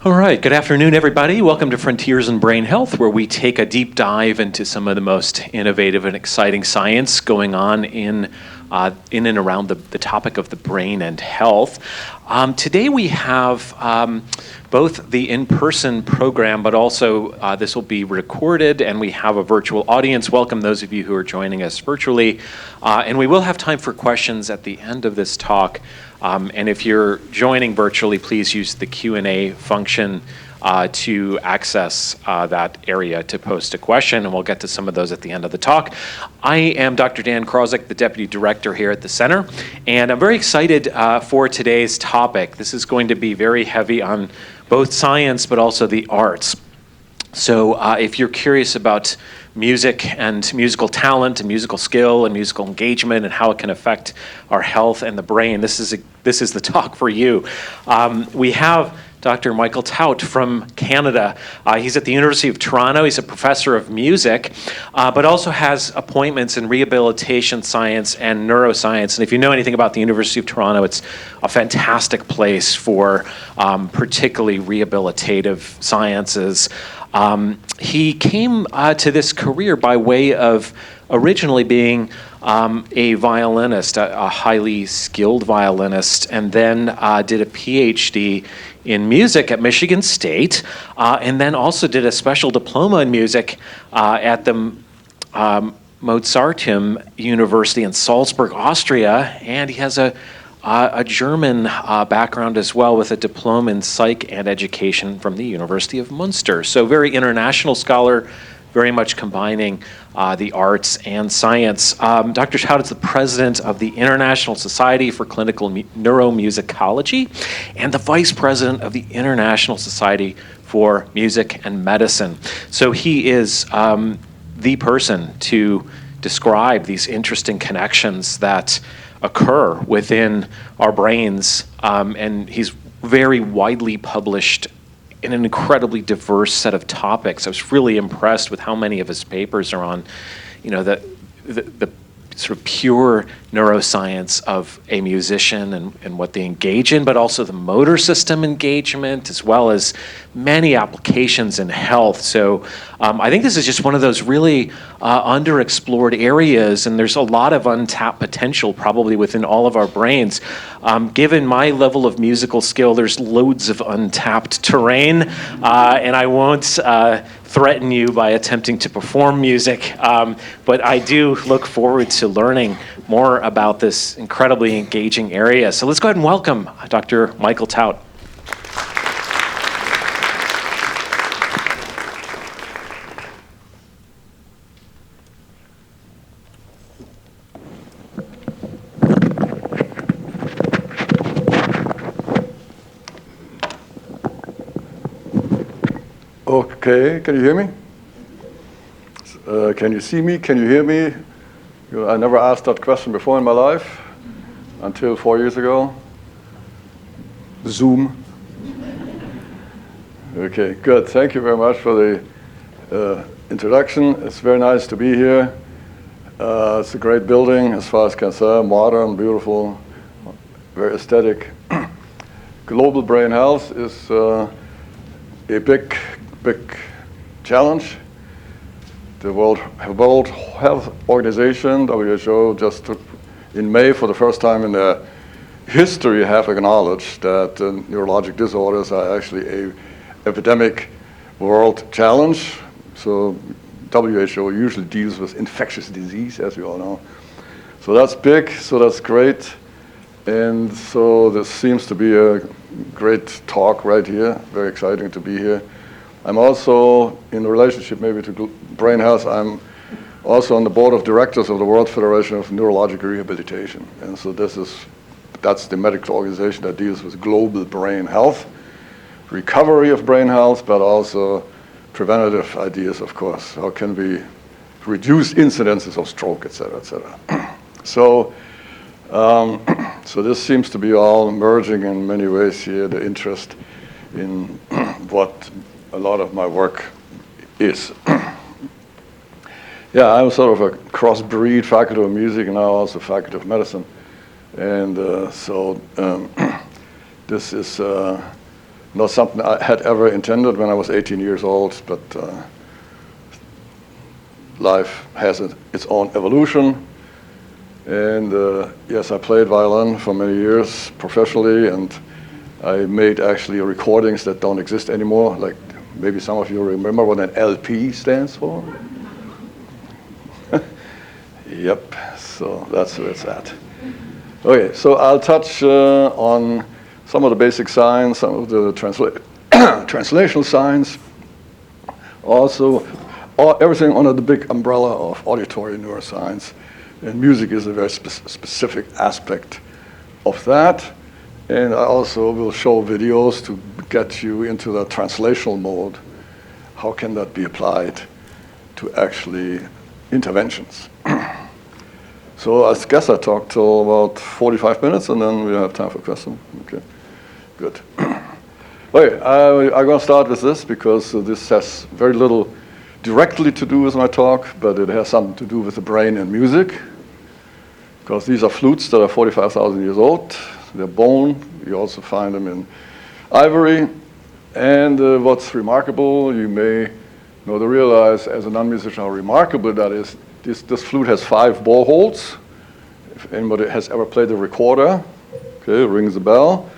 All right, good afternoon, everybody. Welcome to Frontiers in Brain Health, where we take a deep dive into some of the most innovative and exciting science going on in and around the topic of the brain and health. Today we have both the in-person program, but also this will be recorded, and we have a virtual audience. Welcome those of you who are joining us virtually. And we will have time for questions at the end of this talk. And if you're joining virtually, please use the Q&A function to access that area to post a question, and we'll get to some of those at the end of the talk. I am Dr. Dan Krozek, the Deputy Director here at the Center, and I'm very excited for today's topic. This is going to be very heavy on both science but also the arts. So if you're curious about music and musical talent and musical skill and musical engagement and how it can affect our health and the brain, this is the talk for you. We have Dr. Michael Thaut from Canada. He's at the University of Toronto. He's a professor of music, but also has appointments in rehabilitation science and neuroscience. And if you know anything about the University of Toronto, it's a fantastic place for particularly rehabilitative sciences. He came to this career by way of originally being a violinist, a highly skilled violinist, and then did a PhD in music at Michigan State, and then also did a special diploma in music at the Mozarteum University in Salzburg, Austria, and he has a German background as well, with a diploma in psych and education from the University of Munster. So very international scholar, very much combining the arts and science. Dr. Thaut is the president of the International Society for Clinical Neuromusicology and the vice president of the International Society for Music and Medicine. So he is the person to describe these interesting connections that occur within our brains, and he's very widely published in an incredibly diverse set of topics. I was really impressed with how many of his papers are on, the sort of pure neuroscience of a musician and what they engage in, but also the motor system engagement, as well as many applications in health. So I think this is just one of those really underexplored areas, and there's a lot of untapped potential probably within all of our brains. Given my level of musical skill, there's loads of untapped terrain, and I won't threaten you by attempting to perform music, but I do look forward to learning more about this incredibly engaging area. So let's go ahead and welcome Dr. Michael Thaut. Okay, can you hear me? Can you see me? Can you hear me? I never asked that question before in my life, until 4 years ago. Zoom. Okay, good. Thank you very much for the introduction. It's very nice to be here. It's a great building as far as concerned, modern, beautiful, very aesthetic. Global brain health is a big challenge. The World Health Organization, WHO, just in May for the first time in their history have acknowledged that neurologic disorders are actually an epidemic world challenge. So WHO usually deals with infectious disease, as we all know. So that's big, so that's great. And so this seems to be a great talk right here. Very exciting to be here. I'm also, in relationship maybe to brain health, I'm also on the board of directors of the World Federation of Neurological Rehabilitation. And so that's the medical organization that deals with global brain health, recovery of brain health, but also preventative ideas, of course. How can we reduce incidences of stroke, et cetera, et cetera. So this seems to be all merging in many ways here, the interest in what a lot of my work is. Yeah, I'm sort of a crossbreed, faculty of music and now also faculty of medicine. And this is Not something I had ever intended when I was 18 years old, but life has its own evolution. And yes, I played violin for many years professionally, and I made actually recordings that don't exist anymore. Like maybe some of you remember what an LP stands for? Yep, so that's where it's at. Okay, so I'll touch on some of the basic science, some of the translational science, also everything under the big umbrella of auditory neuroscience. And music is a very specific aspect of that. And I also will show videos to get you into the translational mode. How can that be applied to actually interventions? So I guess I talked till about 45 minutes, and then we have time for questions. Okay, good. Okay, I'm going to start with this because this has very little directly to do with my talk, but it has something to do with the brain and music. Because these are flutes that are 45,000 years old. They're bone. You also find them in ivory. And what's remarkable, you may know to realize as a non-musician how remarkable that is. This flute has 5 bore holes. If anybody has ever played a recorder, okay, it rings a bell.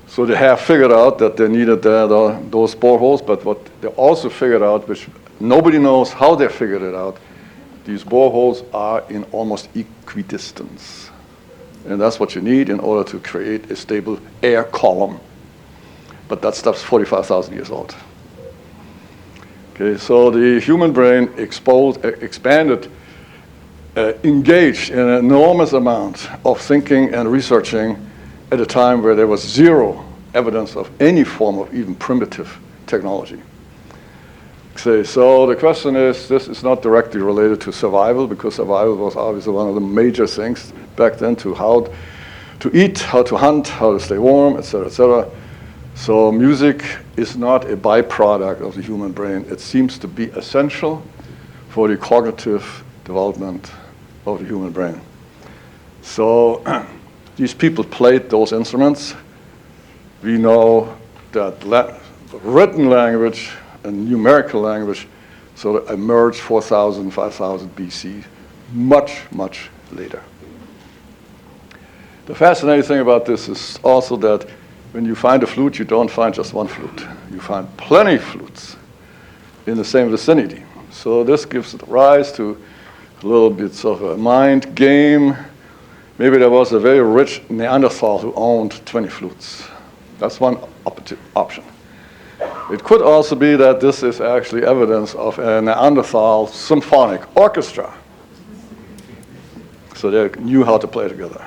So they have figured out that they needed those bore holes, but what they also figured out, which nobody knows how they figured it out, these bore holes are in almost equidistance. And that's what you need in order to create a stable air column. But that stuff's 45,000 years old. Okay, so the human brain expanded, engaged in an enormous amount of thinking and researching at a time where there was zero evidence of any form of even primitive technology. Okay, so the question is, this is not directly related to survival, because survival was obviously one of the major things back then, to how to eat, how to hunt, how to stay warm, etc., etc. So music is not a byproduct of the human brain. It seems to be essential for the cognitive development of the human brain. So these people played those instruments. We know that written language and numerical language sort of emerged 4,000, 5,000 BC, much, much later. The fascinating thing about this is also that when you find a flute, you don't find just one flute. You find plenty flutes in the same vicinity. So this gives rise to a little bit of a mind game. Maybe there was a very rich Neanderthal who owned 20 flutes. That's one option. It could also be that this is actually evidence of a Neanderthal symphonic orchestra. So they knew how to play together.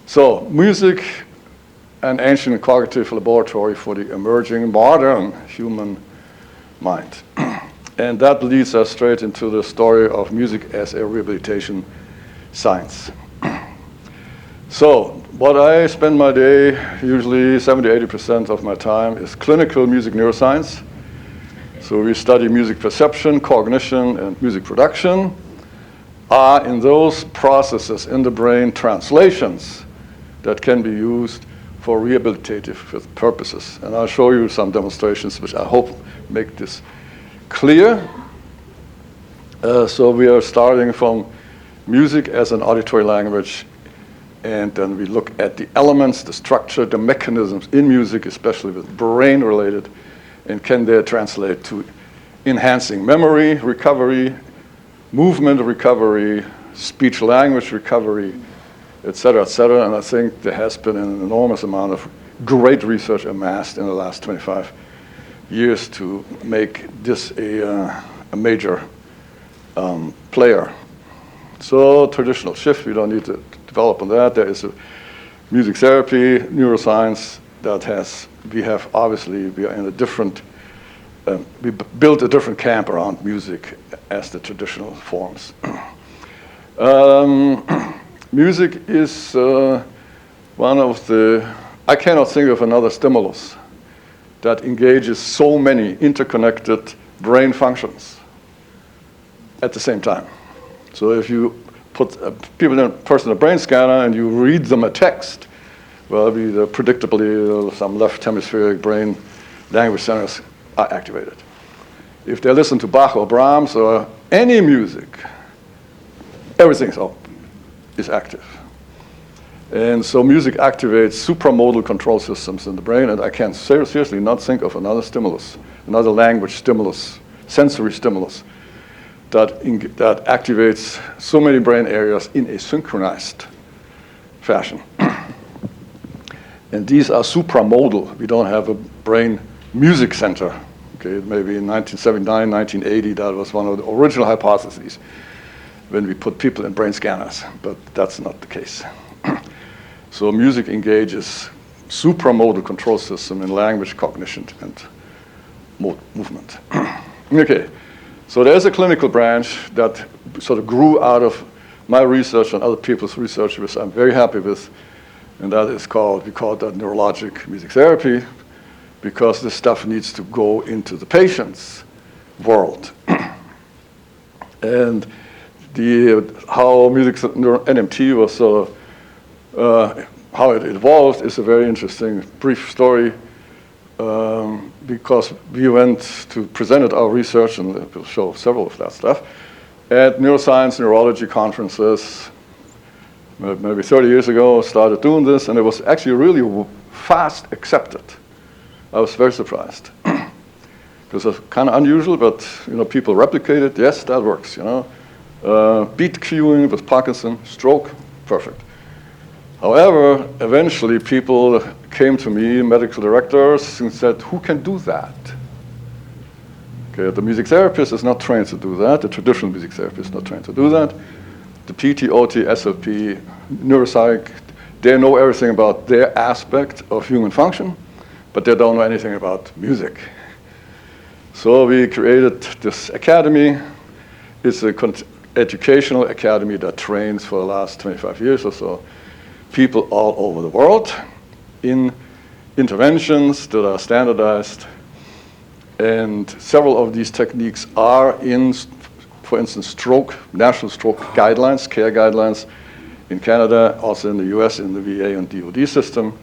So music, an ancient cognitive laboratory for the emerging modern human mind. And that leads us straight into the story of music as a rehabilitation science. So what I spend my day, usually 70–80% of my time, is clinical music neuroscience. So we study music perception, cognition, and music production. Are in those processes in the brain translations that can be used for rehabilitative purposes. And I'll show you some demonstrations which I hope make this clear. So we are starting from music as an auditory language, and then we look at the elements, the structure, the mechanisms in music, especially with brain-related, and can they translate to enhancing memory recovery, movement recovery, speech-language recovery, et cetera, and I think there has been an enormous amount of great research amassed in the last 25 years to make this a major player. So traditional shift, we don't need to develop on that. There is a music therapy, neuroscience that we are in a different, we built a different camp around music as the traditional forms. Music is one of I cannot think of another stimulus that engages so many interconnected brain functions at the same time. So if you put person in a brain scanner and you read them a text, well, predictably some left hemispheric brain language centers are activated. If they listen to Bach or Brahms or any music, everything is active. And so music activates supramodal control systems in the brain, and I can seriously not think of another stimulus, another language stimulus, sensory stimulus, that activates so many brain areas in a synchronized fashion. And these are supramodal. We don't have a brain music center. Okay, maybe in 1979, 1980, that was one of the original hypotheses when we put people in brain scanners, but that's not the case. So music engages supramodal control system in language, cognition, and movement. Okay, so there's a clinical branch that sort of grew out of my research and other people's research, which I'm very happy with, and that is we call that neurologic music therapy, because this stuff needs to go into the patient's world. And how music NMT was sort of how it evolved is a very interesting brief story, because we went to present our research, and we'll show several of that stuff, at neuroscience, neurology conferences, maybe 30 years ago, started doing this, and it was actually really fast accepted. I was very surprised. Because it's kind of unusual, but people replicate it. Yes, that works, beat cueing with Parkinson, stroke, perfect. However, eventually people came to me, medical directors, and said, who can do that? Okay, the music therapist is not trained to do that. The traditional music therapist is not trained to do that. The PT, OT, SLP, neuropsych, they know everything about their aspect of human function, but they don't know anything about music. So we created this academy. It's an educational academy that trains for the last 25 years or so people all over the world in interventions that are standardized. And several of these techniques are in, for instance, national stroke guidelines, care guidelines in Canada, also in the US, in the VA and DoD system.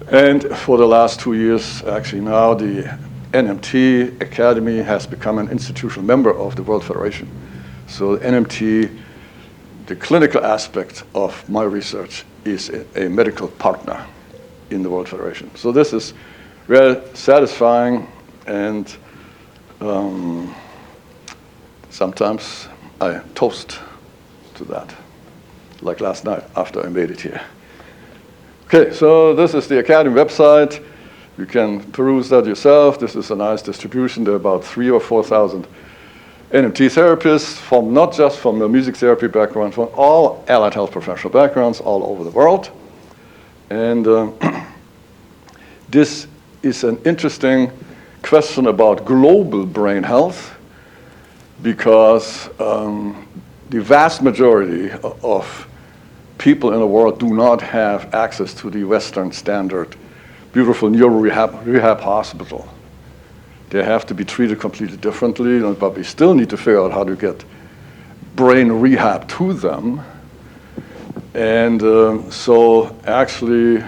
And for the last 2 years, actually now, the NMT Academy has become an institutional member of the World Federation. So NMT, the clinical aspect of my research, is a medical partner in the World Federation. So this is very satisfying, and sometimes I toast to that, like last night after I made it here. Okay, so this is the Academy website. You can peruse that yourself. This is a nice distribution. There are about 3,000 or 4,000 NMT therapists, not just from the music therapy background, from all allied health professional backgrounds all over the world. And this is an interesting question about global brain health, because the vast majority of people in the world do not have access to the Western standard beautiful neuro rehab hospital. They have to be treated completely differently, but we still need to figure out how to get brain rehab to them. And so actually,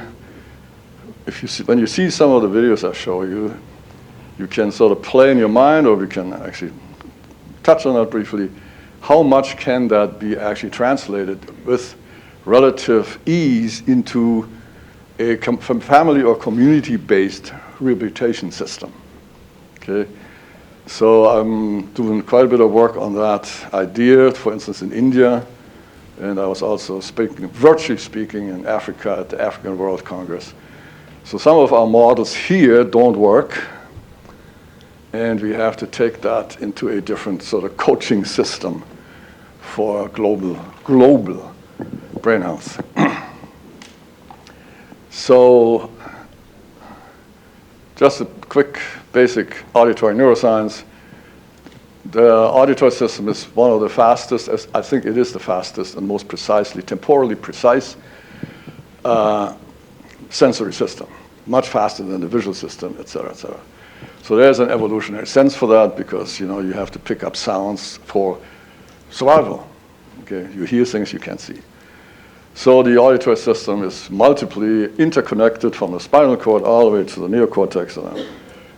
when you see some of the videos I show you, you can sort of play in your mind, or we can actually touch on that briefly. How much can that be actually translated with relative ease into a family or community-based rehabilitation system? Okay, so I'm doing quite a bit of work on that idea, for instance, in India, and I was also virtually speaking, in Africa at the African World Congress. So some of our models here don't work, and we have to take that into a different sort of coaching system for global brain health. So just a quick basic auditory neuroscience. The auditory system is one of the fastest, I think it is the fastest and most temporally precise sensory system, much faster than the visual system, et cetera, et cetera. So there's an evolutionary sense for that, because you have to pick up sounds for survival. Okay, you hear things you can't see. So the auditory system is multiply interconnected from the spinal cord all the way to the neocortex, and I'll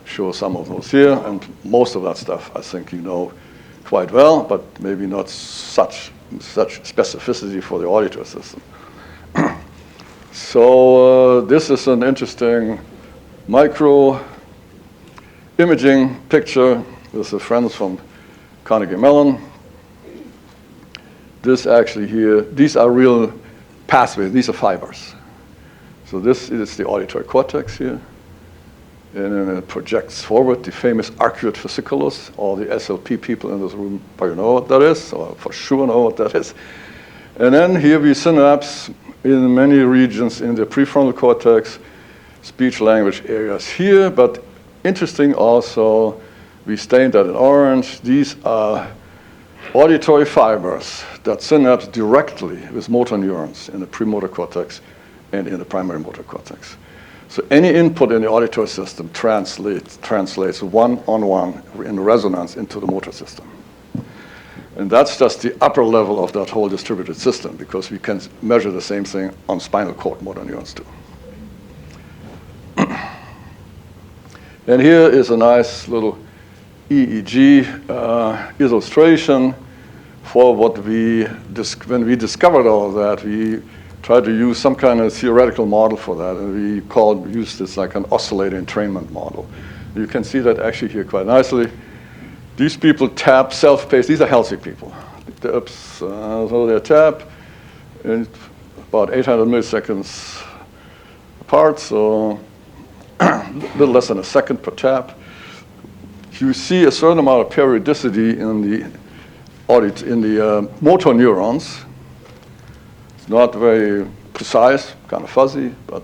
show some of those here. And most of that stuff I think you know quite well, but maybe not such specificity for the auditory system. So this is an interesting micro imaging picture. This is friends from Carnegie Mellon. This actually here, these are real pathways, these are fibers. So this is the auditory cortex here. And then it projects forward the famous arcuate fasciculus. All the SLP people in this room probably know what that is, or for sure know what that is. And then here we synapse in many regions in the prefrontal cortex, speech language areas here, but interesting also, we stained that in orange. These are auditory fibers that synapse directly with motor neurons in the premotor cortex and in the primary motor cortex. So any input in the auditory system translates one-on-one in resonance into the motor system. And that's just the upper level of that whole distributed system, because we can measure the same thing on spinal cord motor neurons too. And here is a nice little EEG illustration for what when we discovered all of that, we tried to use some kind of theoretical model for that, and we used this like an oscillator entrainment model. You can see that actually here quite nicely. These people tap self-paced. These are healthy people. So they tap in about 800 milliseconds apart, so a little less than a second per tap. You see a certain amount of periodicity in the motor neurons. It's not very precise, kind of fuzzy, but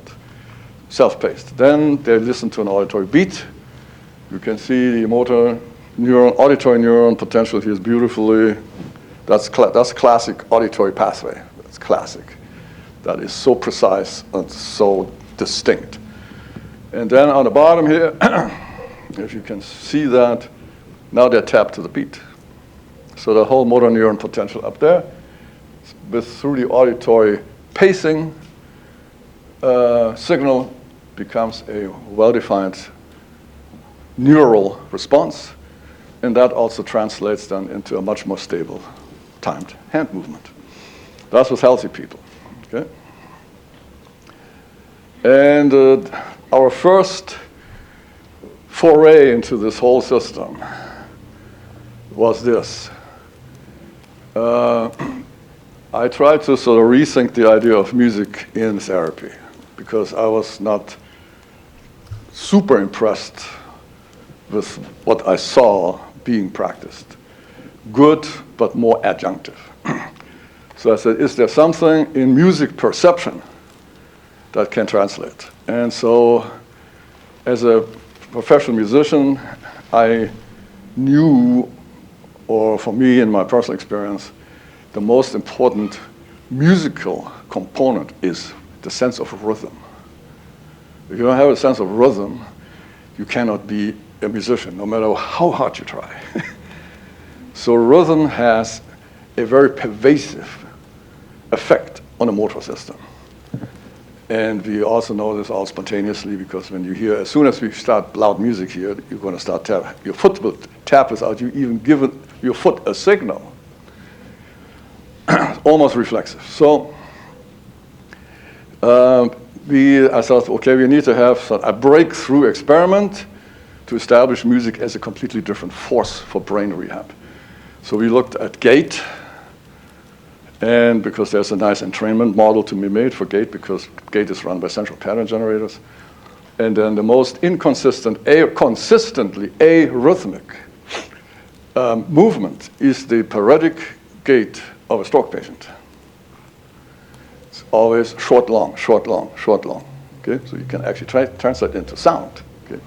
self-paced. Then they listen to an auditory beat. You can see the motor neuron, auditory neuron potential here is beautifully. That's classic auditory pathway. That's classic. That is so precise and so distinct. And then on the bottom here, if you can see that, now they're tapped to the beat. So the whole motor neuron potential up there, through the auditory pacing signal, becomes a well-defined neural response. And that also translates then into a much more stable timed hand movement. That's with healthy people. Okay? And our first foray into this whole system was this. I tried to sort of rethink the idea of music in therapy, because I was not super impressed with what I saw being practiced. Good, but more adjunctive. So I said, is there something in music perception that can translate? And so as a professional musician, I knew, or for me in my personal experience, the most important musical component is the sense of rhythm. If you don't have a sense of rhythm, you cannot be a musician, no matter how hard you try. So rhythm has a very pervasive effect on the motor system. And we also know this all spontaneously, because when you hear, as soon as we start loud music here, you're going to start tapping. Your foot will tap without you even giving your foot a signal. Almost reflexive. So I thought, okay, we need to have a breakthrough experiment to establish music as a completely different force for brain rehab. So we looked at Gait, and because there's a nice entrainment model to be made for Gait, because Gait is run by central pattern generators. And then the most consistently arrhythmic movement is the parodic gait of a stroke patient. It's always short, long, short, long, short, long. Okay, so you can actually translate into sound. Okay.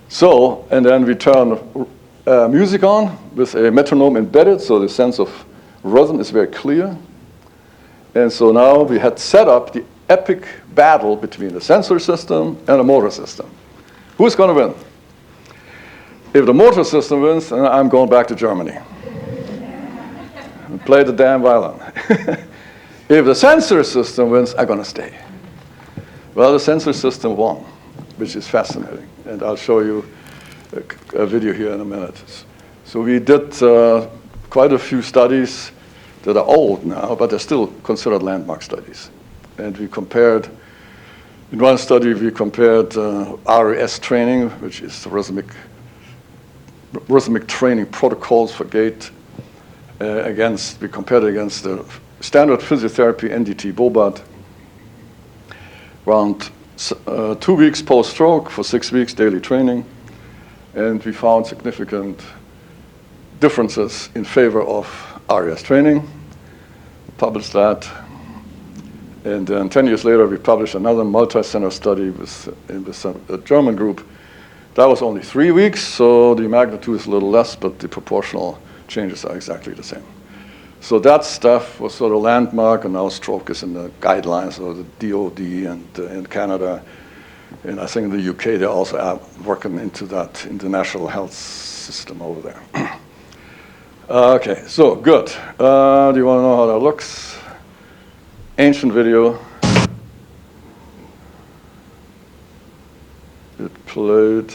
So, and then we turn music on with a metronome embedded, so the sense of rhythm is very clear. And so now we had set up the epic battle between the sensory system and the motor system. Who's going to win? If the motor system wins, then I'm going back to Germany and play the damn violin. If the sensory system wins, I'm going to stay. Well, the sensory system won, which is fascinating. And I'll show you a video here in a minute. So we did quite a few studies that are old now, but they're still considered landmark studies. And we compared, in one study, we compared RES training, which is the rhythmic training protocols for Gait, we compared it against the standard physiotherapy NDT Bobat, around 2 weeks post-stroke for 6 weeks daily training, and we found significant differences in favor of RES training. Published that, and then 10 years later we published another multi-center study with a German group. That was only 3 weeks, so the magnitude is a little less, but the proportional changes are exactly the same. So that stuff was sort of landmark, and now stroke is in the guidelines of the DOD and in Canada. And I think in the UK they also are working into that in the national health system over there. Okay, so good. Do you want to know how that looks? Ancient video. It played.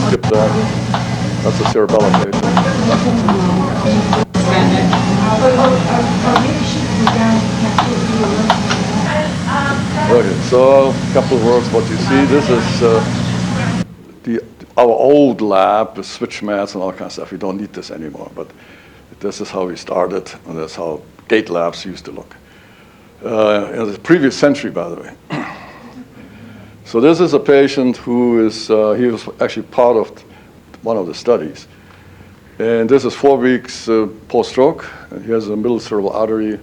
Skip that. That's a cerebellum patient. Okay, so a couple of words what you see. This is our old lab with switch mats and all kind of stuff. We don't need this anymore, but this is how we started, and that's how Gait labs used to look. In the previous century, by the way. So this is a patient who is, he was actually part of one of the studies. And this is 4 weeks post-stroke. And he has a middle cerebral artery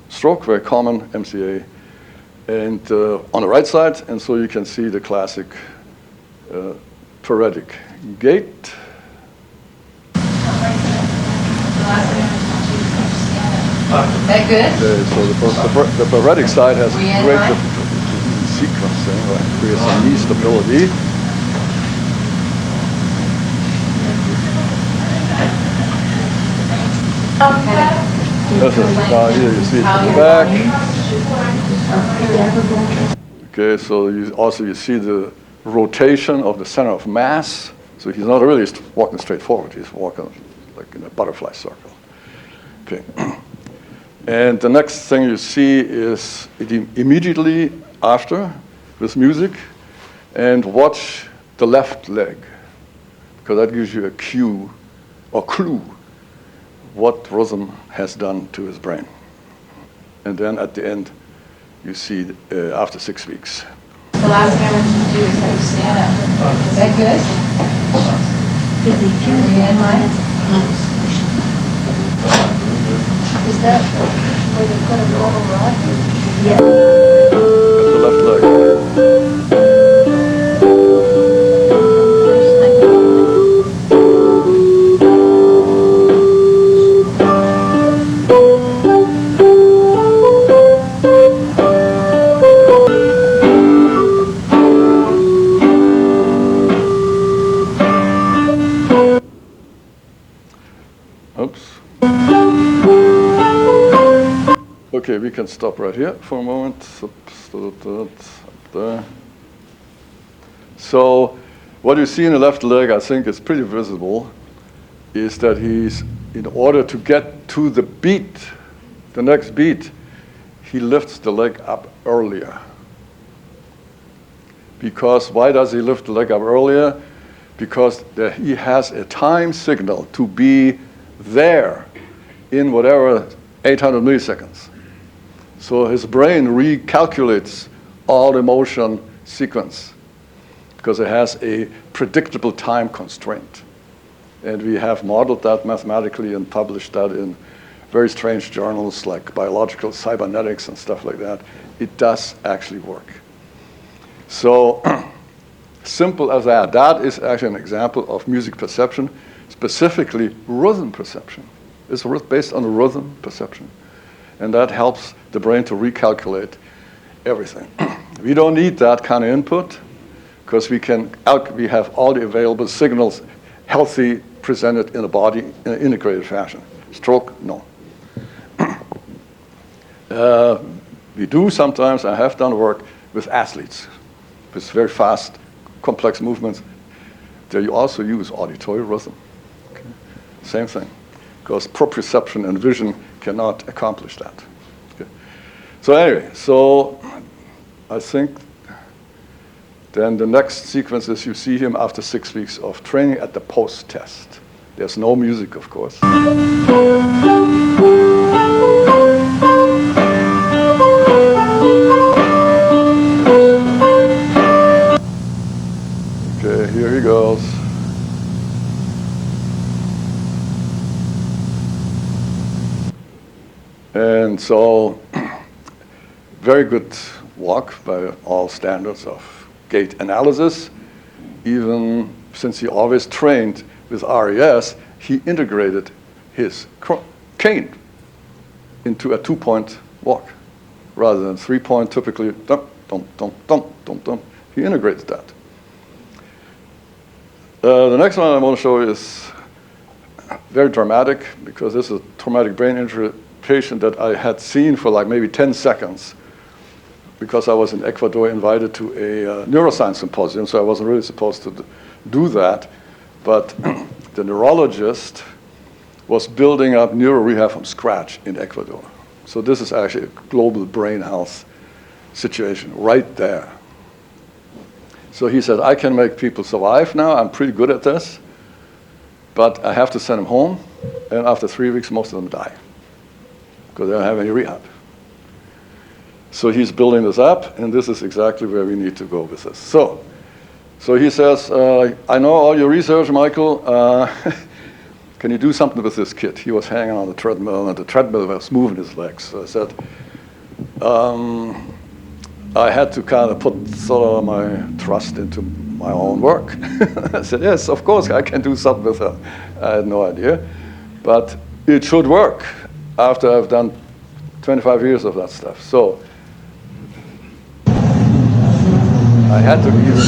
stroke, very common, MCA. And on the right side, and so you can see the classic paretic gait. That good? So the paretic side has great difficulty in sequencing, right? Creates some knee stability. This is here you see it from the back. Okay, so you see the rotation of the center of mass. So he's not really walking straight forward. He's walking like in a butterfly circle. Okay. And the next thing you see is immediately after with music, and watch the left leg, because that gives you a cue or clue what rhythm has done to his brain. And then at the end, you see after 6 weeks. The last thing I want you to do is have you stand up. Is that good? Are you in line? Is that where they put a global rod? Yeah. That's the left leg. Okay, we can stop right here for a moment. Up there. So what you see in the left leg, I think is pretty visible, is that he's, in order to get to the beat, the next beat, he lifts the leg up earlier. Because why does he lift the leg up earlier? Because he has a time signal to be there in whatever 800 milliseconds. So his brain recalculates all the motion sequence because it has a predictable time constraint. And we have modeled that mathematically and published that in very strange journals like Biological Cybernetics and stuff like that. It does actually work. So simple as that. That is actually an example of music perception, specifically rhythm perception. It's based on rhythm perception. And that helps the brain to recalculate everything. We don't need that kind of input because we have all the available signals healthy presented in the body in an integrated fashion. Stroke, no. We do sometimes, I have done work with athletes, with very fast, complex movements. There you also use auditory rhythm. Okay? Same thing, because proprioception and vision cannot accomplish that. Okay? So anyway, so I think then the next sequence is you see him after 6 weeks of training at the post-test. There's no music, of course. Okay, here he goes. And so, very good walk by all standards of gait analysis. Even since he always trained with RES, he integrated his cane into a 2-point walk rather than 3-point, typically dum, dum, dum, dum, dum, dum. He integrated that. The next one I want to show is very dramatic because this is a traumatic brain injury patient that I had seen for like maybe 10 seconds because I was in Ecuador invited to a neuroscience symposium, so I wasn't really supposed to do that. But the neurologist was building up neuro rehab from scratch in Ecuador. So this is actually a global brain health situation right there. So he said, I can make people survive now. I'm pretty good at this. But I have to send them home. And after 3 weeks, most of them die because they don't have any rehab. So he's building this up, and this is exactly where we need to go with this. So he says, I know all your research, Michael. Can you do something with this kid? He was hanging on the treadmill, and the treadmill was moving his legs. So I said, I had to kind of put sort of my trust into my own work. I said, yes, of course, I can do something with her. I had no idea. But it should work after I've done 25 years of that stuff. So I had to teach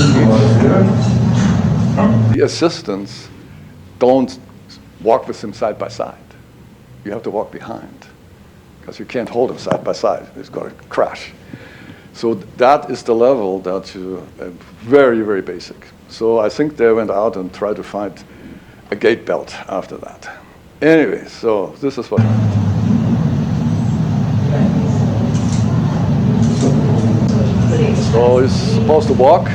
the assistants don't walk with him side by side. You have to walk behind because you can't hold him side by side. He's going to crash. So that is the level that you very, very basic. So I think they went out and tried to find a gait belt after that. Anyway, so this is what happened. So he's supposed to walk a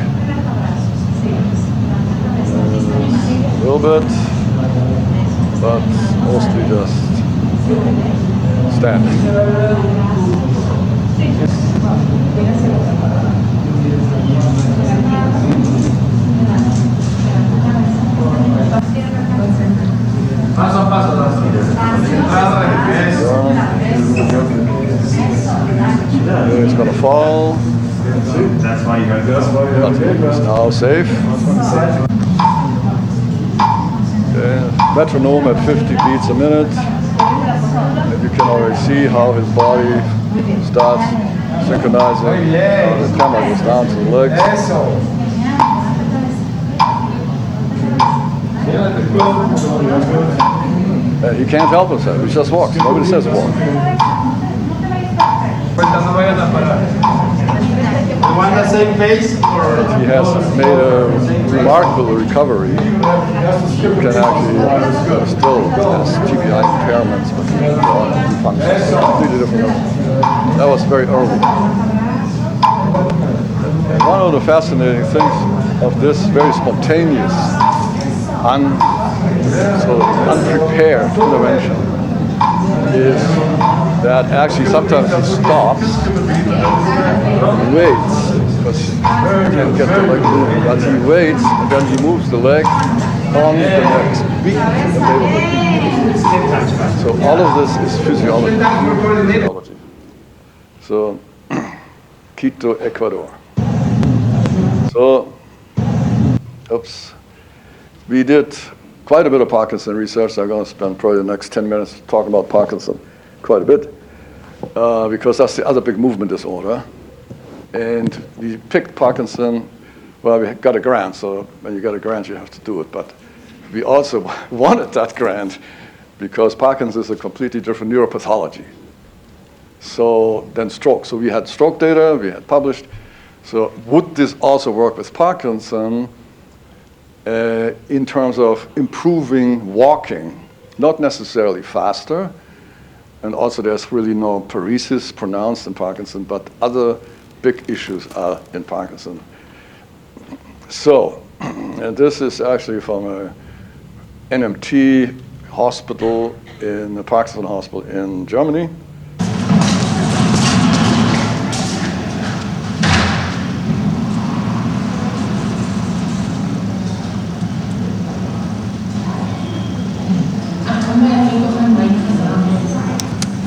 little bit, but mostly just standing. He's going to fall. That's why you got to But he's now safe. Okay. Metronome at 50 beats a minute. And you can already see how his body starts synchronizing. The camera goes down to the legs. And he can't help himself. He just walks. Nobody says walk. The one the same pace, or He has made a remarkable recovery. He can actually still has TBI impairments, but he functions completely different. That was very early. And one of the fascinating things of this very spontaneous, sort of unprepared intervention is that actually sometimes he stops, waits, because he can't get the leg moving, but he waits and then he moves the leg on the next beat, available beat. So all of this is physiology. So Quito, Ecuador. So, we did quite a bit of Parkinson research. I'm going to spend probably the next 10 minutes talking about Parkinson quite a bit, because that's the other big movement disorder. And we picked Parkinson, well, we got a grant, so when you get a grant, you have to do it. But we also wanted that grant because Parkinson's is a completely different neuropathology. So then stroke. So we had stroke data, we had published. So would this also work with Parkinson in terms of improving walking? Not necessarily faster, and also there's really no paresis pronounced in Parkinson, but other big issues are in Parkinson. So, and this is actually from a NMT hospital in the Parkinson hospital in Germany.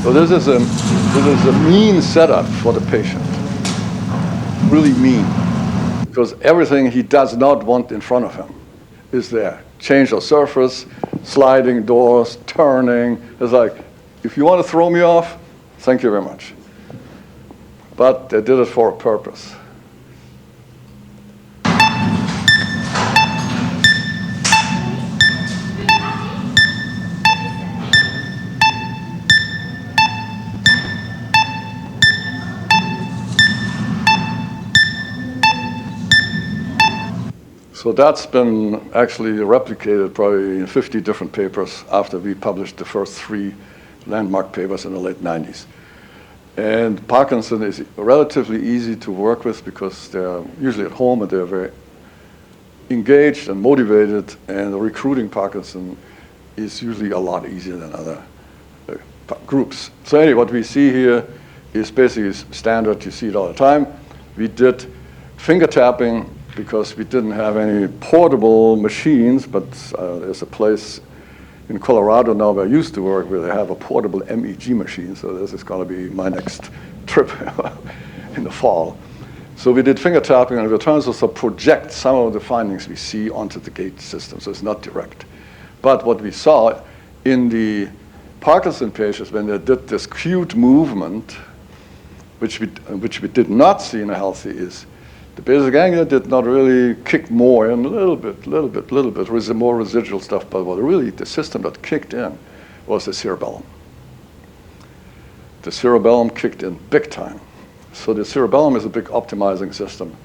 So this is a mean setup for the patient, really mean, because everything he does not want in front of him is there. Change of surface, sliding doors, turning. It's like, if you want to throw me off, thank you very much. But they did it for a purpose. So that's been actually replicated probably in 50 different papers after we published the first 3 landmark papers in the late 90s. And Parkinson is relatively easy to work with because they're usually at home and they're very engaged and motivated, and recruiting Parkinson is usually a lot easier than other groups. So anyway, what we see here is basically standard. You see it all the time. We did finger tapping because we didn't have any portable machines, but there's a place in Colorado now where I used to work where they have a portable MEG machine, so this is going to be my next trip in the fall. So we did finger tapping, and we're trying to also project some of the findings we see onto the Gait system, so it's not direct. But what we saw in the Parkinson patients when they did this cued movement, which we did not see in a healthy, is the basal ganglia did not really kick more in, a little bit, more residual stuff, but what really the system that kicked in was the cerebellum. The cerebellum kicked in big time. So the cerebellum is a big optimizing system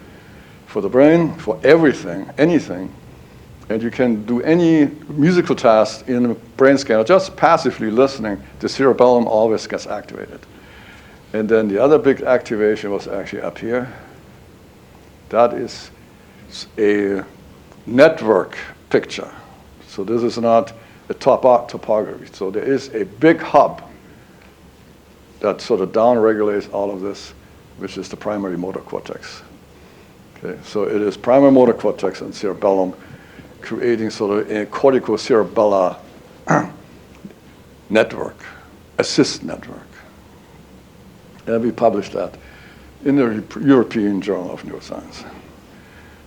for the brain, for everything, anything, and you can do any musical task in a brain scanner, just passively listening, the cerebellum always gets activated. And then the other big activation was actually up here. That is a network picture. So this is not a topography. So there is a big hub that sort of down-regulates all of this, which is the primary motor cortex. Okay, so it is primary motor cortex and cerebellum creating sort of a corticocerebellar network, assist network. And we published that in the European Journal of Neuroscience.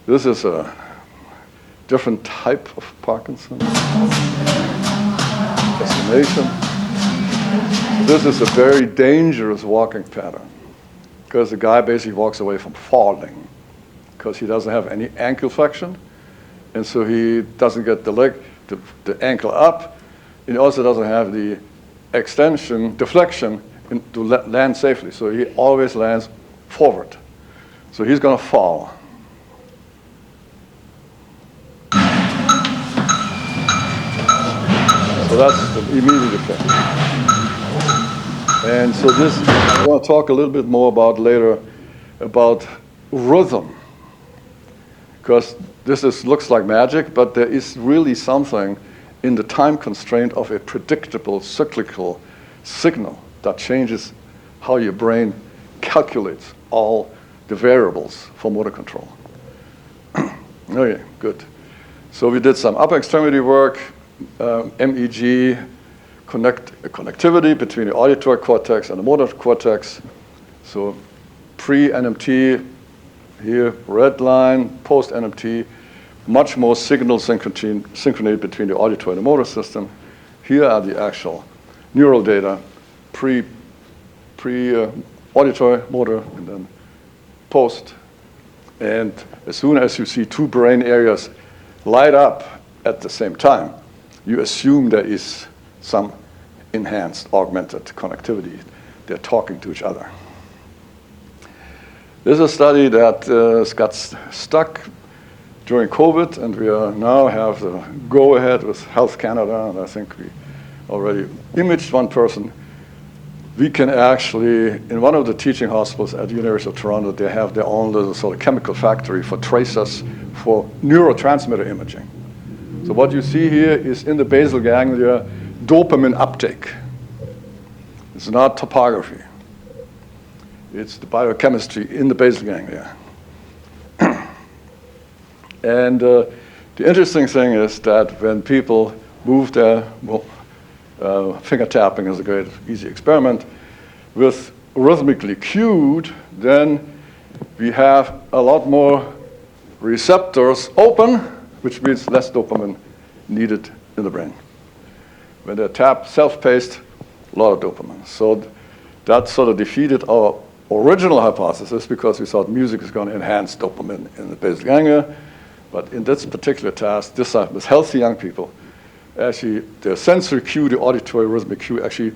This is a different type of Parkinson estimation. This is a very dangerous walking pattern because the guy basically walks away from falling because he doesn't have any ankle flexion, and so he doesn't get the leg, the ankle up. He also doesn't have the extension, deflection to land safely. So he always lands forward. So he's going to fall. So that's the immediate effect. And so this, I want to talk a little bit more about later about rhythm. Because this looks like magic, but there is really something in the time constraint of a predictable cyclical signal that changes how your brain calculates all the variables for motor control. Okay, good. So we did some upper extremity work, MEG, connectivity between the auditory cortex and the motor cortex. So pre-NMT, here, red line, post-NMT, much more signal synchrony between the auditory and the motor system. Here are the actual neural data, auditory, motor, and then post. And as soon as you see 2 brain areas light up at the same time, you assume there is some enhanced, augmented connectivity. they're talking to each other. This is a study that got stuck during COVID, and we now have the go-ahead with Health Canada, and I think we already imaged one person. We can actually, in one of the teaching hospitals at the University of Toronto, they have their own little sort of chemical factory for tracers for neurotransmitter imaging. So what you see here is in the basal ganglia, dopamine uptake. It's not topography. It's the biochemistry in the basal ganglia. And the interesting thing is that when people move their, finger tapping is a great, easy experiment, with rhythmically cued, then we have a lot more receptors open, which means less dopamine needed in the brain. When they tap self-paced, a lot of dopamine. So that sort of defeated our original hypothesis because we thought music is going to enhance dopamine in the basal ganglia. But in this particular task, this time with healthy young people, actually the sensory cue, the auditory rhythmic cue, actually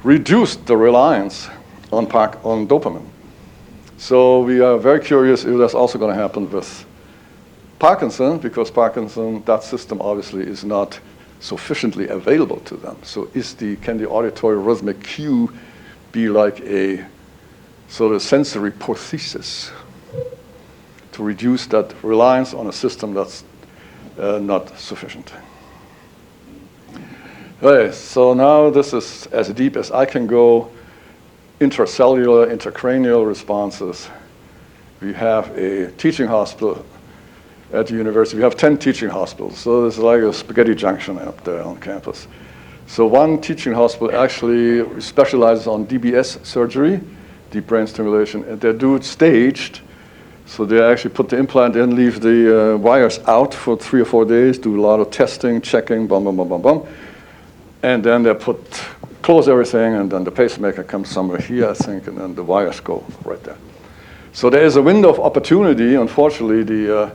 reduced the reliance on dopamine. So we are very curious if that's also going to happen with Parkinson, because Parkinson, that system obviously is not sufficiently available to them. So can the auditory rhythmic cue be like a sort of sensory prosthesis to reduce that reliance on a system that's not sufficient? Okay, so now this is as deep as I can go. Intracellular, intracranial responses. We have a teaching hospital at the university. We have 10 teaching hospitals, so it's like a spaghetti junction up there on campus. So one teaching hospital actually specializes on DBS surgery, deep brain stimulation, and they do it staged. So they actually put the implant in, leave the wires out for 3 or 4 days, do a lot of testing, checking, bum, bum, bum, bum, bum. And then they close everything, and then the pacemaker comes somewhere here, I think, and then the wires go right there. So there is a window of opportunity. Unfortunately, the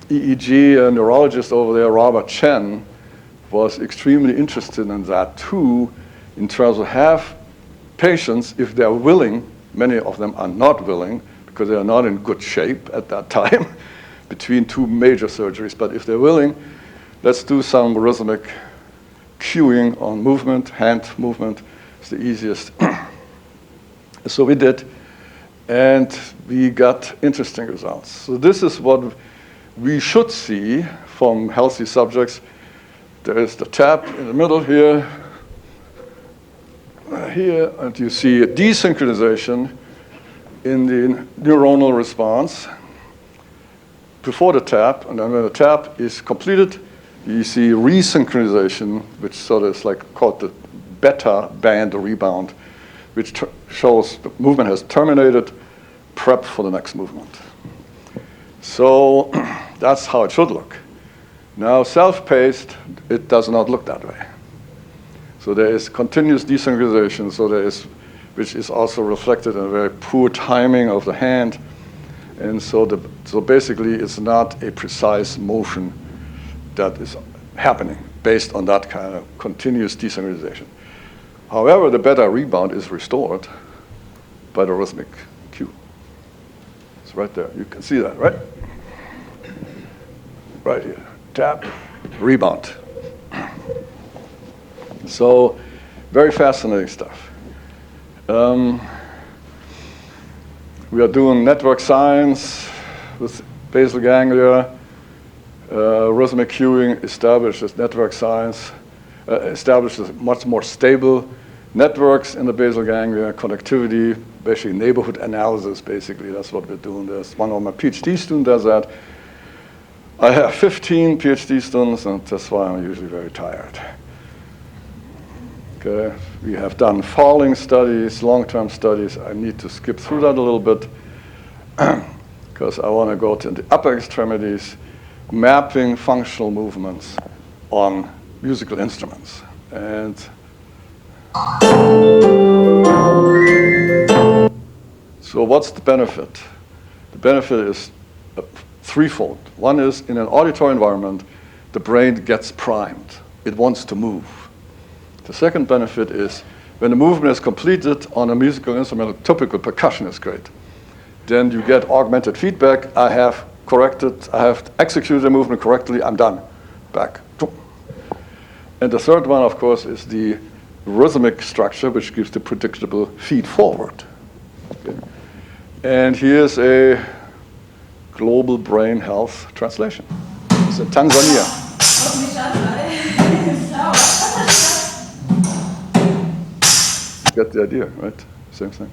EEG neurologist over there, Robert Chen, was extremely interested in that too, in terms of have patients, if they're willing, many of them are not willing, because they are not in good shape at that time, between 2 major surgeries, but if they're willing, let's do some rhythmic cueing on movement, hand movement is the easiest. So we did, and we got interesting results. So this is what we should see from healthy subjects. There is the tap in the middle here, and you see a desynchronization in the neuronal response before the tap, and then when the tap is completed, you see resynchronization, which sort of is like called the beta band rebound, which shows the movement has terminated, prep for the next movement. So that's how it should look. Now, self-paced, it does not look that way. So there is continuous desynchronization, which is also reflected in a very poor timing of the hand. And so basically, it's not a precise motion that is happening based on that kind of continuous desynchronization. However, the beta rebound is restored by the rhythmic cue. It's right there. You can see that, right? Right here. Tap, rebound. So, very fascinating stuff. We are doing network science with basal ganglia. Rhythmic cueing establishes network science, establishes much more stable networks in the basal ganglia, connectivity, basically neighborhood analysis, basically. That's what we're doing. There's one of my PhD students does that. I have 15 PhD students, and that's why I'm usually very tired. Okay, we have done falling studies, long-term studies. I need to skip through that a little bit because I want to go to the upper extremities, mapping functional movements on musical instruments. And so what's the benefit? The benefit is threefold. One is in an auditory environment, the brain gets primed. It wants to move. The second benefit is When the movement is completed on a musical instrument, typical percussion is great. Then you get augmented feedback. I have executed the movement correctly, I'm done. Back. And the third one, of course, is the rhythmic structure, which gives the predictable feed forward. Okay. And here's a global brain health translation. It's in Tanzania. Get the idea, right? Same thing.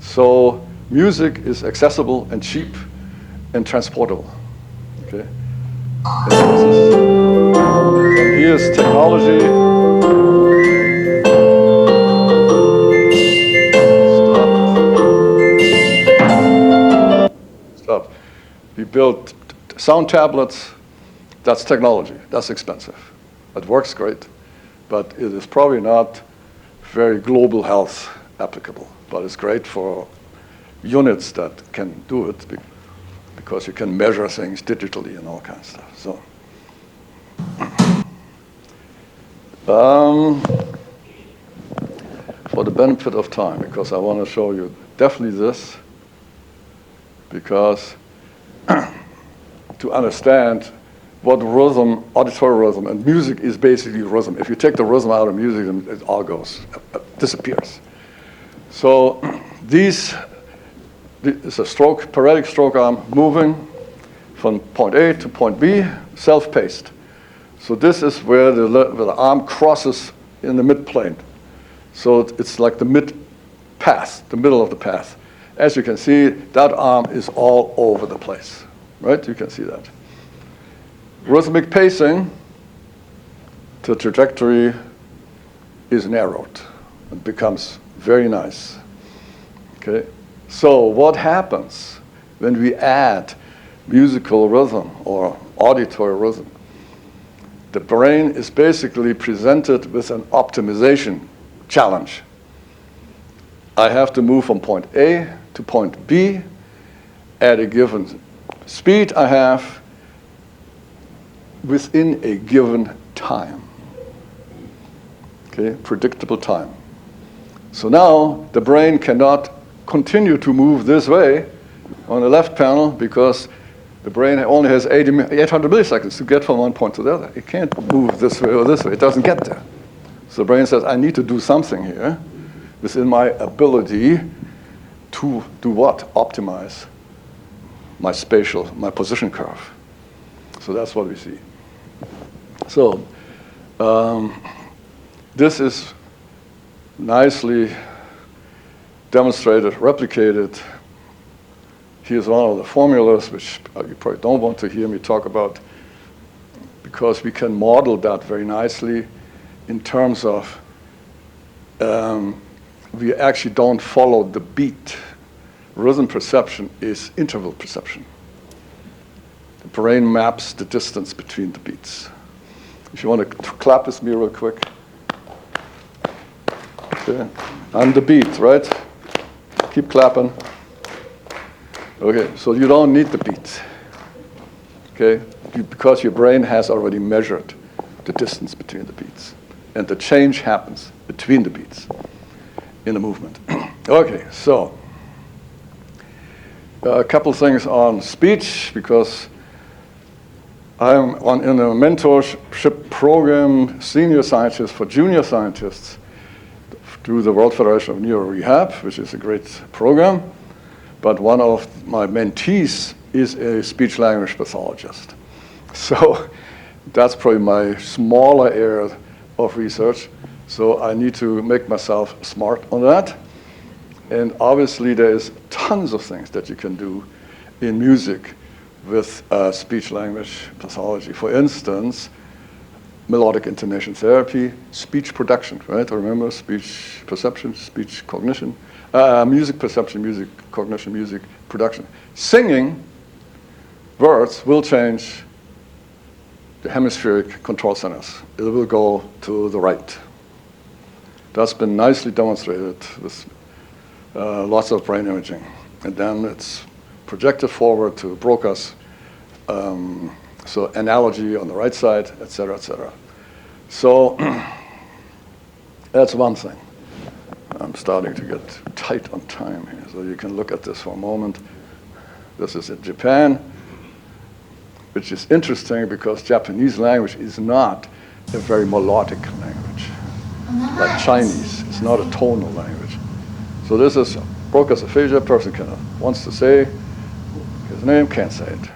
So music is accessible and cheap and transportable. Okay. And here's technology. Stop. We built sound tablets. That's technology. That's expensive. It works great, but it is probably not very global health applicable. But it's great for units that can do it because you can measure things digitally and all kinds of stuff. So, for the benefit of time, because I want to show you definitely this, because to understand what rhythm, auditory rhythm, and music is basically rhythm. If you take the rhythm out of music, it all disappears. So this is a stroke, paretic stroke arm moving from point A to point B, self-paced. So this is where the arm crosses in the mid-plane. So it's like the mid-path, the middle of the path. As you can see, that arm is all over the place, right? You can see that. Rhythmic pacing, the trajectory is narrowed. It becomes very nice. Okay. So what happens when we add musical rhythm or auditory rhythm? The brain is basically presented with an optimization challenge. I have to move from point A to point B at a given speed I have within a given time. Okay, predictable time. So now the brain cannot continue to move this way on the left panel because the brain only has 800 milliseconds to get from one point to the other. It can't move this way or this way. It doesn't get there. So the brain says, I need to do something here within my ability to do what? Optimize my my position curve. So that's what we see. So this is nicely demonstrated, replicated. Here's one of the formulas, which you probably don't want to hear me talk about, because we can model that very nicely in terms of we actually don't follow the beat. Rhythm perception is interval perception. The brain maps the distance between the beats. If you want to clap with me real quick. Okay. I'm the beat, right? Keep clapping. Okay, so you don't need the beat. Okay, because your brain has already measured the distance between the beats. And the change happens between the beats in the movement. Okay, so a couple things on speech, because I'm in a mentorship program, senior scientist for junior scientists through the World Federation of Neuro Rehab, which is a great program. But one of my mentees is a speech-language pathologist. So that's probably my smaller area of research. So I need to make myself smart on that. And obviously there's tons of things that you can do in music with speech-language pathology. For instance, melodic intonation therapy, speech production, right? Remember speech perception, speech cognition, music perception, music cognition, music production. Singing words will change the hemispheric control centers. It will go to the right. That's been nicely demonstrated with lots of brain imaging. And then it's projected forward to Broca's, so analogy on the right side, et cetera, et cetera. So That's one thing. I'm starting to get tight on time here, so you can look at this for a moment. This is in Japan, which is interesting because Japanese language is not a very melodic language, like Chinese. It's not a tonal language. So this is Broca's aphasia. Person wants to say his name, can't say it.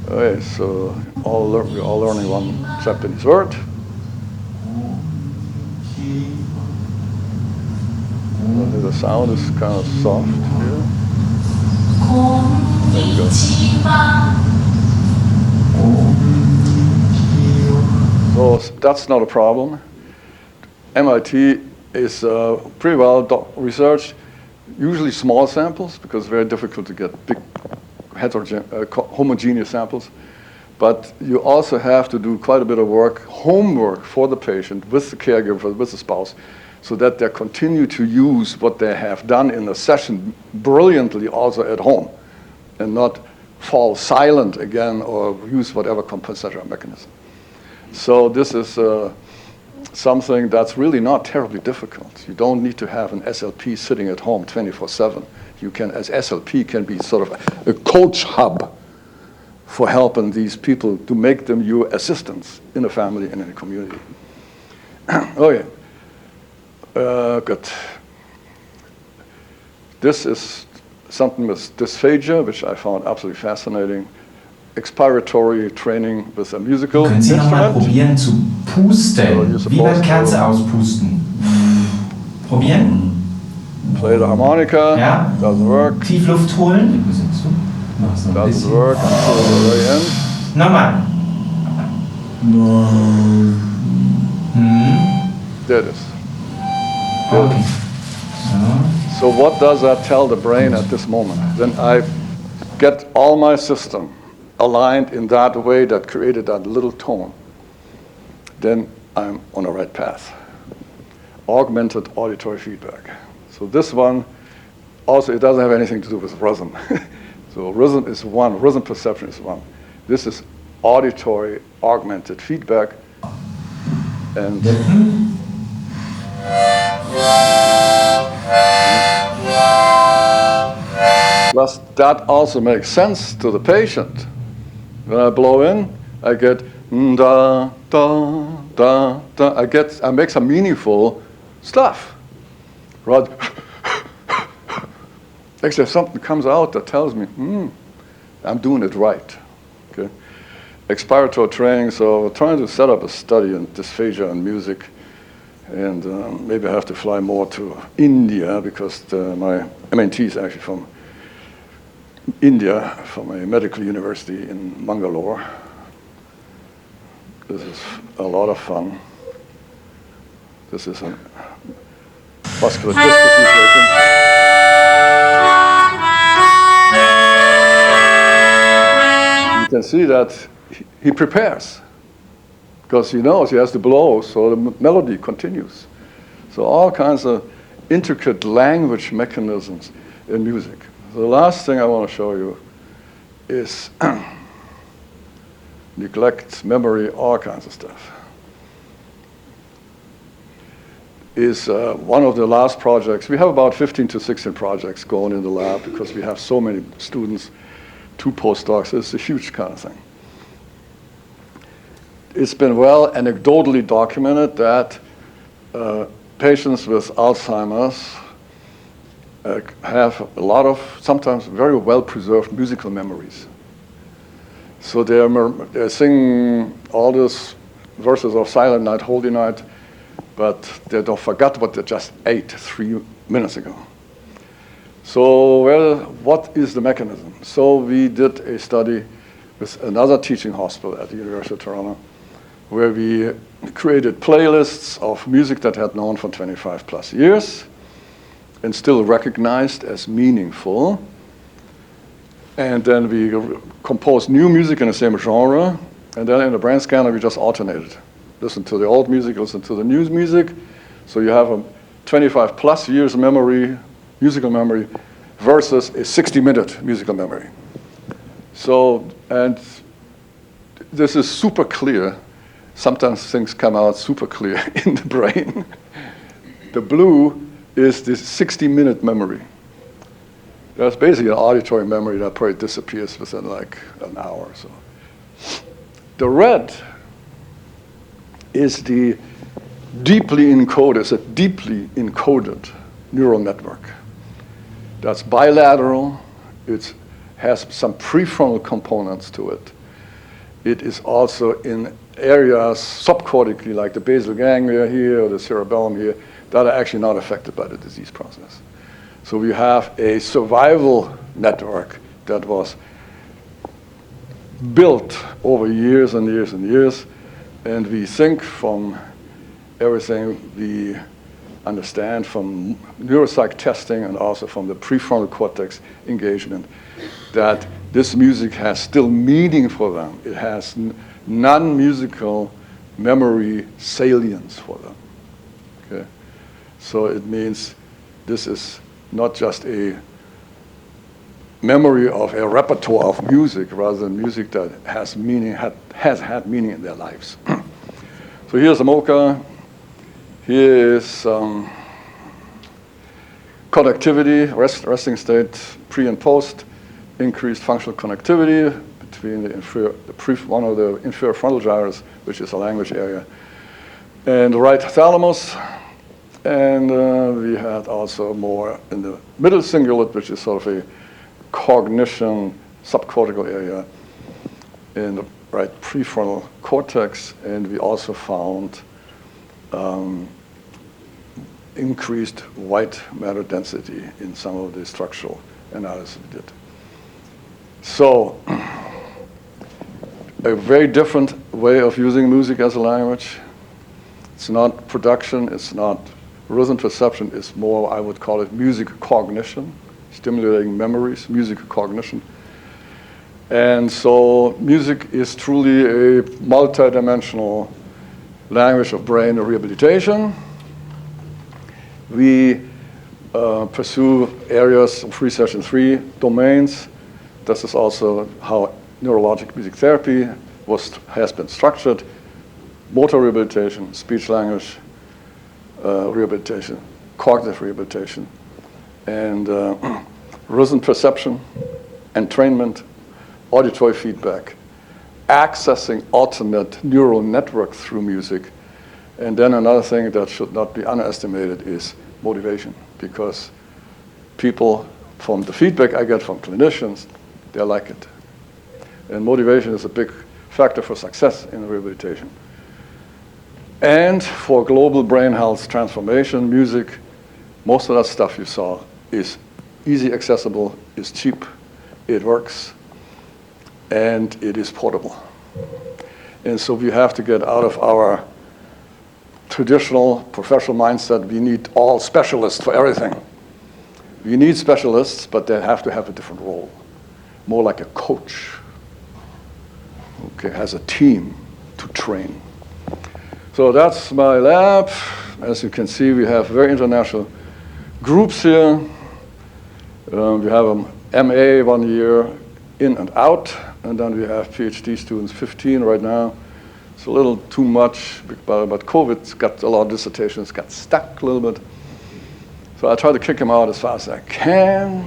Okay, so we're all learning one Japanese word. The sound is kind of soft here. There you go. So that's not a problem. MIT is pretty well researched, usually small samples because it's very difficult to get big homogeneous samples. But you also have to do quite a bit of work, homework for the patient with the caregiver, with the spouse, so that they continue to use what they have done in the session brilliantly also at home and not fall silent again or use whatever compensatory mechanism. So this is something that's really not terribly difficult. You don't need to have an SLP sitting at home 24/7. You can, as SLP, can be sort of a coach hub for helping these people to make them your assistants in a family and in a community. Okay. Good. This is something with dysphagia, which I found absolutely fascinating. Expiratory training with a musical Können Sie nochmal instrument. probieren zu pusten, wie beim Kerze auspusten. Probieren? Play the harmonica. Ja. Doesn't work. Tief Luft holen. Mach's noch ein Doesn't bisschen. work until the very end. Nochmal. There it is. Okay. So what does that tell the brain at this moment? Then I get all my system aligned in that way that created that little tone. Then I'm on the right path. Augmented auditory feedback. So this one, also it doesn't have anything to do with rhythm. So rhythm is one, rhythm perception is one. This is auditory augmented feedback. And plus, that also makes sense to the patient. When I blow in, I get da da da da. I make some meaningful stuff. Right? Actually, if something comes out that tells me, I'm doing it right. Okay. Expiratory training. So we're trying to set up a study in dysphagia and music. And maybe I have to fly more to India because my MNT is actually from India, from a medical university in Bangalore. This is a lot of fun. This is a muscular dystrophy patient. You can see that he prepares, because he knows he has to blow, so the melody continues. So all kinds of intricate language mechanisms in music. The last thing I want to show you is neglect, memory, all kinds of stuff. Is one of the last projects. We have about 15 to 16 projects going in the lab because we have so many students, 2 postdocs. It's a huge kind of thing. It's been well anecdotally documented that patients with Alzheimer's have a lot of, sometimes very well-preserved musical memories. So they sing all these verses of Silent Night, Holy Night, but they don't forget what they just ate 3 minutes ago. So, well, what is the mechanism? So we did a study with another teaching hospital at the University of Toronto, where we created playlists of music that had known for 25 plus years and still recognized as meaningful. And then we composed new music in the same genre, and then in the brain scanner we just alternated. Listen to the old music, listen to the new music. So you have a 25 plus years memory, musical memory, versus a 60-minute musical memory. So, and this is super clear. sometimes things come out super clear in the brain. The blue is this 60-minute memory. That's basically an auditory memory that probably disappears within like an hour or so. The red is the deeply encoded neural network. That's bilateral. It has some prefrontal components to it. It is also in areas subcortically, like the basal ganglia here or the cerebellum here, that are actually not affected by the disease process. So we have a survival network that was built over years and years and years, and we think from everything we understand from neuropsych testing and also from the prefrontal cortex engagement, that this music has still meaning for them. It has non-musical memory salience for them. Okay? So it means this is not just a memory of a repertoire of music, rather than music that has meaning, has had meaning in their lives. So here's a MoCA. Here is connectivity, resting state, pre and post, increased functional connectivity between one of the inferior frontal gyrus, which is a language area, and the right thalamus. And we had also more in the middle cingulate, which is sort of a cognition subcortical area in the right prefrontal cortex. And we also found increased white matter density in some of the structural analysis we did. So, a very different way of using music as a language. It's not production, it's not rhythm perception, it's more, I would call it music cognition, stimulating memories, music cognition. And so music is truly a multidimensional language of brain rehabilitation. We pursue areas of research in 3 domains. This is also how neurologic music therapy has been structured: motor rehabilitation, speech-language rehabilitation, cognitive rehabilitation, and rhythm perception, entrainment, auditory feedback, accessing alternate neural network through music. And then another thing that should not be underestimated is motivation, because people, from the feedback I get from clinicians, they like it. And motivation is a big factor for success in rehabilitation. And for global brain health transformation, music, most of that stuff you saw is easy accessible, is cheap, it works, and it is portable. And so we have to get out of our traditional professional mindset. We need all specialists for everything. We need specialists, but they have to have a different role, more like a coach, okay, has a team to train. So that's my lab. As you can see, we have very international groups here. We have an MA 1 year in and out, and then we have PhD students, 15 right now. It's a little too much, but COVID's got a lot of dissertations, got stuck a little bit. So I try to kick them out as fast as I can.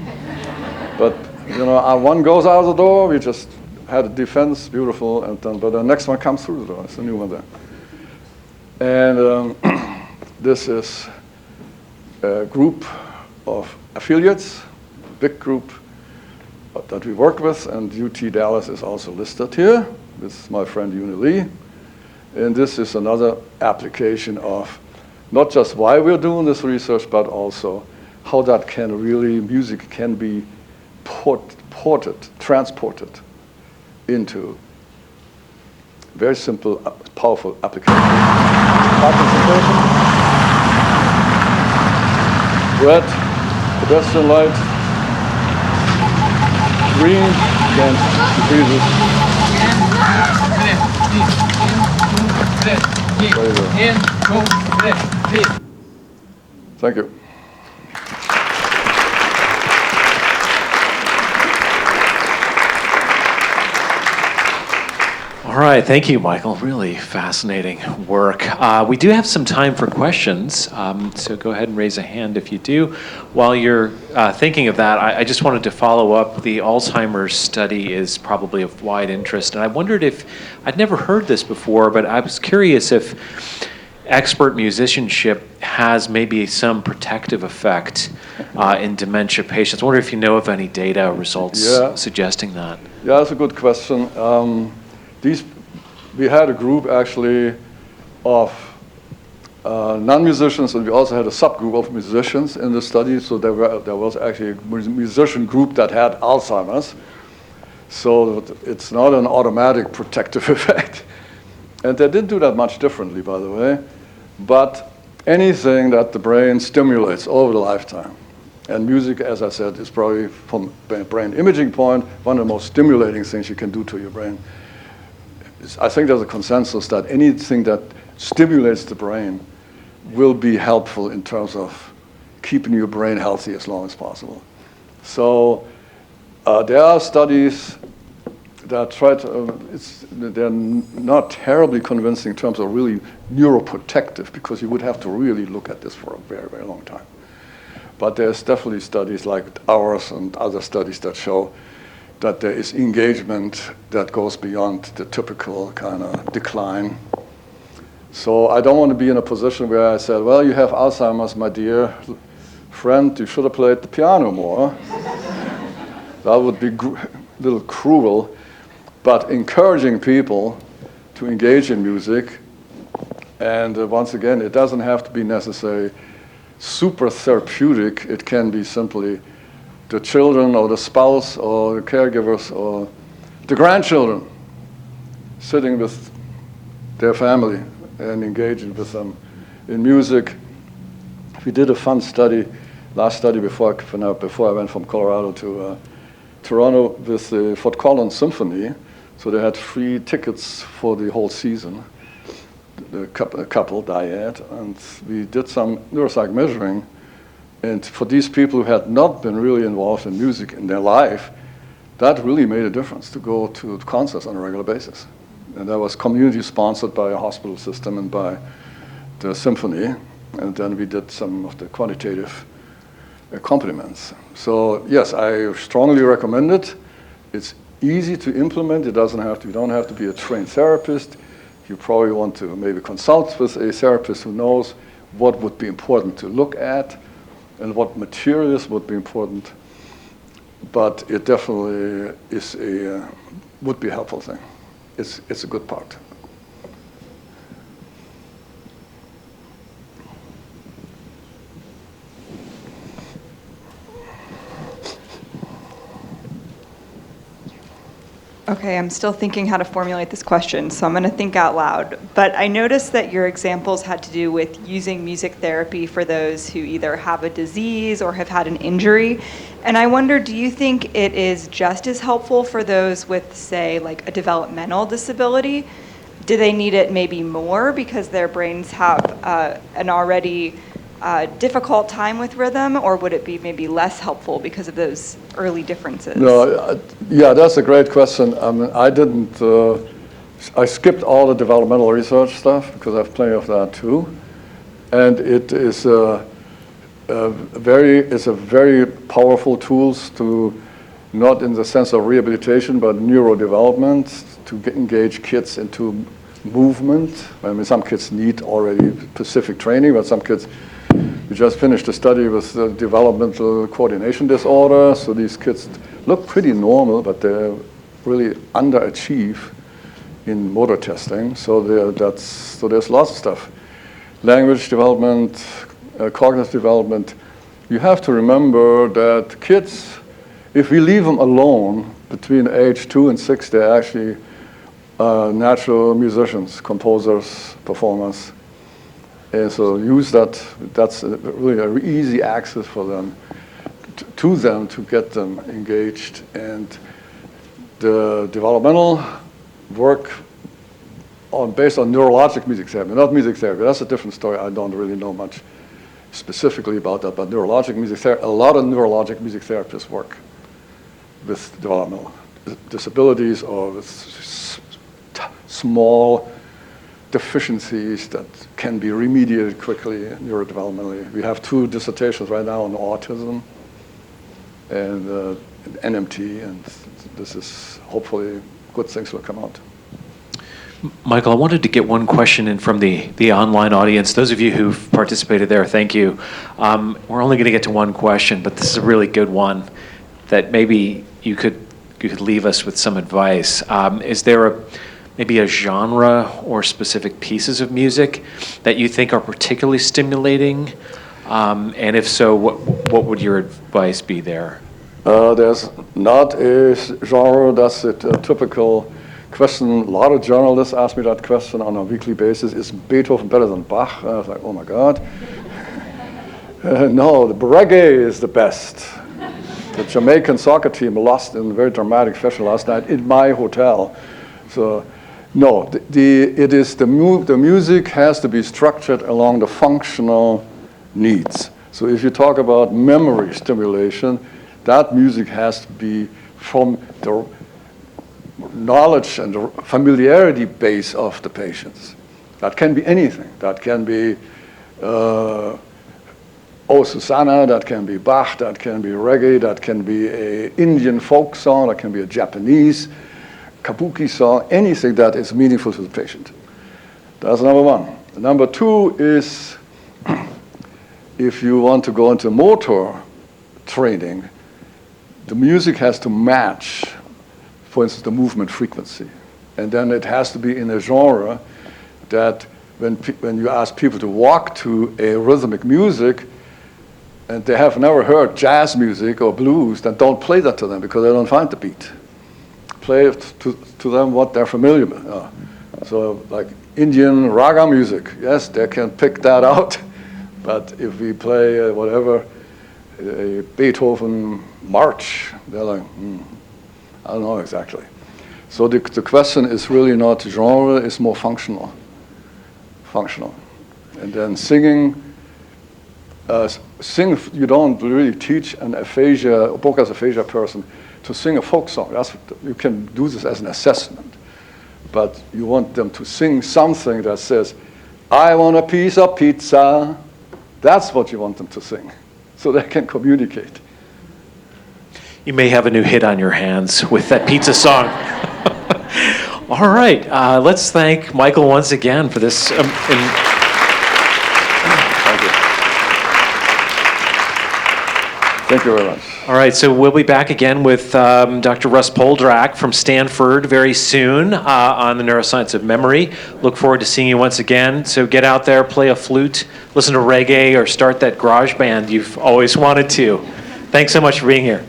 But you know, one goes out the door. We just had a defense, beautiful, and then, but the next one comes through the door. It's a new one there. And this is a group of affiliates, a big group that we work with, and UT Dallas is also listed here. This is my friend Uni Lee. And this is another application of not just why we're doing this research, but also how that can really, music can be transported into very simple, powerful applications. Parkinson patient. Red, pedestrian light. Green, again, decreases. Thank you. All All right, thank you, Michael. Really fascinating work. We do have some time for questions, so go ahead and raise a hand if you do. While you're thinking of that, I just wanted to follow up. The Alzheimer's study is probably of wide interest, and I wondered if, I'd never heard this before, but I was curious if expert musicianship has maybe some protective effect in dementia patients. I wonder if you know of any data or results suggesting that. Yeah, that's a good question. We had a group actually of non-musicians, and we also had a subgroup of musicians in the study. So there was actually a musician group that had Alzheimer's. So it's not an automatic protective effect. And they didn't do that much differently, by the way. But anything that the brain stimulates over the lifetime, and music, as I said, is probably, from a brain imaging point, one of the most stimulating things you can do to your brain. I think there's a consensus that anything that stimulates the brain will be helpful in terms of keeping your brain healthy as long as possible. So there are studies that try to, they're not terribly convincing in terms of really neuroprotective, because you would have to really look at this for a very, very long time. But there's definitely studies like ours and other studies that show that there is engagement that goes beyond the typical kind of decline. So I don't want to be in a position where I said, well, you have Alzheimer's, my dear friend, you should have played the piano more. That would be a little cruel. But encouraging people to engage in music, and once again, it doesn't have to be necessarily super therapeutic. It can be simply the children or the spouse or the caregivers or the grandchildren sitting with their family and engaging with them in music. We did a fun study, last study before I went from Colorado to Toronto, with the Fort Collins Symphony. So they had free tickets for the whole season, a couple, Diet, and we did some neuropsych measuring. And for these people who had not been really involved in music in their life, that really made a difference to go to concerts on a regular basis. And that was community sponsored by a hospital system and by the symphony. And then we did some of the quantitative accompaniments. So yes, I strongly recommend it. It's easy to implement. You don't have to be a trained therapist. You probably want to maybe consult with a therapist who knows what would be important to look at and what materials would be important. But it definitely is would be a helpful thing. It's a good part. Okay, I'm still thinking how to formulate this question, so I'm going to think out loud. But I noticed that your examples had to do with using music therapy for those who either have a disease or have had an injury. And I wonder, do you think it is just as helpful for those with, say, like a developmental disability? Do they need it maybe more because their brains have an already difficult time with rhythm, or would it be maybe less helpful because of those early differences? No, yeah, that's a great question. I skipped all the developmental research stuff because I have plenty of that too. And it is a very powerful tools to, not in the sense of rehabilitation, but neurodevelopment, to engage kids into movement. I mean, some kids need already specific training, but some kids, we just finished a study with developmental coordination disorder. So these kids look pretty normal, but they really underachieve in motor testing. So there's lots of stuff. Language development, cognitive development. You have to remember that kids, if we leave them alone between age 2 and 6, they're actually natural musicians, composers, performers. And so use that. That's really an easy access for them, to them, to get them engaged. And the developmental work based on neurologic music therapy, not music therapy. That's a different story. I don't really know much specifically about that, but neurologic music therapy, a lot of neurologic music therapists work with developmental disabilities or with small deficiencies that can be remediated quickly neurodevelopmentally. We have 2 dissertations right now on autism and NMT, and this is hopefully good things will come out. Michael, I wanted to get one question in from the online audience. Those of you who've participated there, thank you. We're only going to get to one question, but this is a really good one that maybe you could leave us with some advice. Is there maybe a genre or specific pieces of music that you think are particularly stimulating? And if so, what would your advice be there? There's not a genre that's a typical question. A lot of journalists ask me that question on a weekly basis. Is Beethoven better than Bach? I was like, oh my God. No, the reggae is the best. The Jamaican soccer team lost in a very dramatic fashion last night in my hotel. So, no, the music has to be structured along the functional needs. So if you talk about memory stimulation, that music has to be from the knowledge and the familiarity base of the patients. That can be anything. That can be Oh Susanna, that can be Bach, that can be reggae, that can be an Indian folk song, that can be a Japanese kabuki song, anything that is meaningful to the patient. That's number one. Number 2 is if you want to go into motor training, the music has to match, for instance, the movement frequency. And then it has to be in a genre that when you ask people to walk to a rhythmic music, and they have never heard jazz music or blues, then don't play that to them because they don't find the beat. Play to them what they're familiar with. So like Indian raga music, yes, they can pick that out. But if we play a Beethoven march, they're like, I don't know exactly. So the question is really not genre, it's more functional. And then singing, you don't really teach an aphasia, Broca's aphasia person to sing a folk song. You can do this as an assessment. But you want them to sing something that says, I want a piece of pizza. That's what you want them to sing, so they can communicate. You may have a new hit on your hands with that pizza song. All right, let's thank Michael once again for this. Thank you. Thank you very much. All right, so we'll be back again with Dr. Russ Poldrack from Stanford very soon on the neuroscience of memory. Look forward to seeing you once again. So get out there, play a flute, listen to reggae, or start that garage band you've always wanted to. Thanks so much for being here.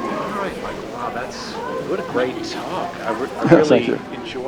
All right, Michael. Wow, what a great talk. I really Thank you.